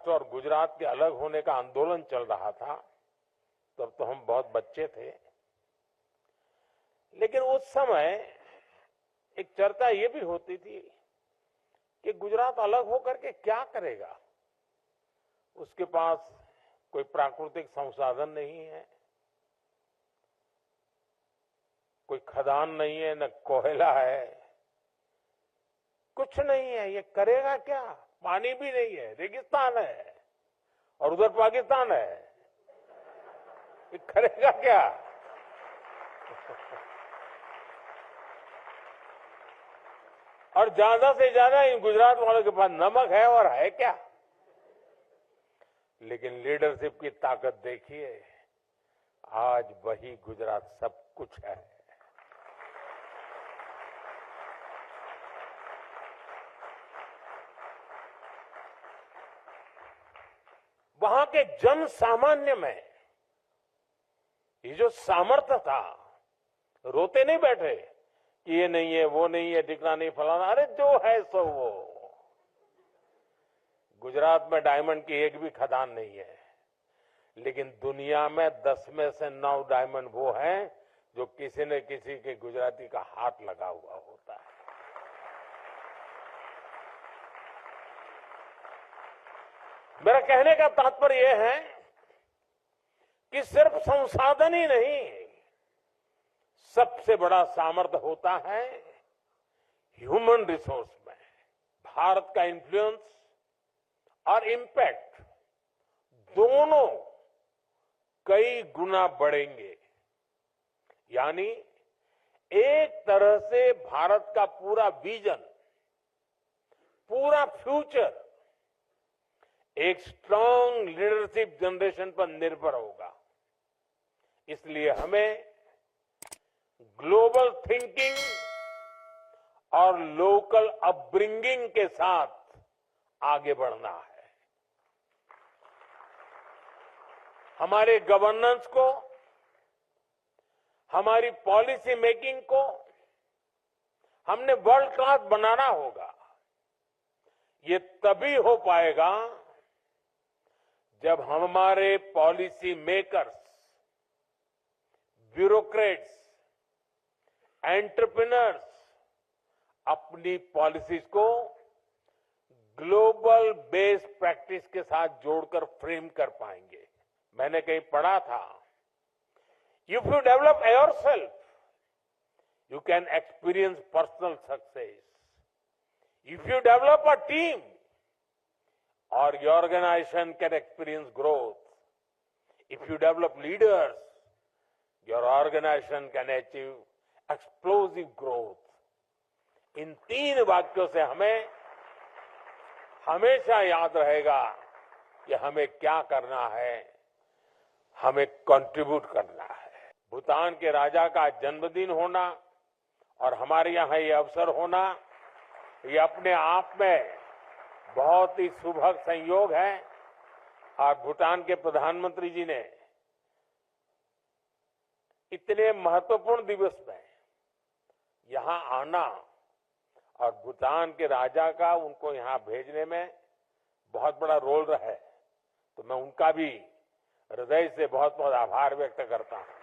महाराष्ट्र और गुजरात के अलग होने का आंदोलन चल रहा था, तब तो हम बहुत बच्चे थे। लेकिन उस समय एक चर्चा ये भी होती थी कि गुजरात अलग होकर के क्या करेगा। उसके पास कोई प्राकृतिक संसाधन नहीं है, कोई खदान नहीं है, न कोयला है, कुछ नहीं है। ये करेगा क्या? पानी भी नहीं है, रेगिस्तान है, और उधर पाकिस्तान है। ये करेगा क्या? और ज्यादा से ज्यादा इन गुजरात वालों के पास नमक है, और है क्या? लेकिन लीडरशिप की ताकत देखिए, आज वही गुजरात सब कुछ है। वहां के जन सामान्य में ये जो सामर्थ्य था, रोते नहीं बैठे कि ये नहीं है, वो नहीं है, ठिकाना नहीं, फलाना। अरे जो है सो वो। गुजरात में डायमंड की एक भी खदान नहीं है, लेकिन दुनिया में 10 में से 9 डायमंड वो हैं जो किसी न किसी के गुजराती का हाथ लगा हुआ होता है। मेरा कहने का तात्पर्य यह है कि सिर्फ संसाधन ही नहीं, सबसे बड़ा सामर्थ्य होता है ह्यूमन रिसोर्स में। भारत का इन्फ्लुएंस और इम्पैक्ट दोनों कई गुना बढ़ेंगे। यानी एक तरह से भारत का पूरा विजन, पूरा फ्यूचर एक स्ट्रांग लीडरशिप जनरेशन पर निर्भर होगा। इसलिए हमें ग्लोबल थिंकिंग और लोकल अपब्रिंगिंग के साथ आगे बढ़ना है। हमारे गवर्नेंस को, हमारी पॉलिसी मेकिंग को हमने वर्ल्ड क्लास बनाना होगा। ये तभी हो पाएगा जब हमारे पॉलिसी मेकर्स, ब्यूरोक्रेट्स, एंटरप्रेन्योर्स अपनी पॉलिसीज को ग्लोबल बेस्ड प्रैक्टिस के साथ जोड़कर फ्रेम कर पाएंगे। मैंने कहीं पढ़ा था, if you develop yourself you can experience personal success. If you develop a team or your organization can experience growth. If you develop leaders, your organization can achieve explosive growth. इन 3 वाक्यों से हमें हमेशा याद रहेगा कि हमें क्या करना है, हमें कंट्रीब्यूट करना है। भूटान के राजा का जन्मदिन होना और हमारे यहाँ ये अवसर होना, ये अपने आप में बहुत ही सुभग संयोग है। और भूटान के प्रधानमंत्री जी ने इतने महत्वपूर्ण दिवस में यहां आना और भूटान के राजा का उनको यहां भेजने में बहुत बड़ा रोल रहा है, तो मैं उनका भी हृदय से बहुत बहुत आभार व्यक्त करता हूं।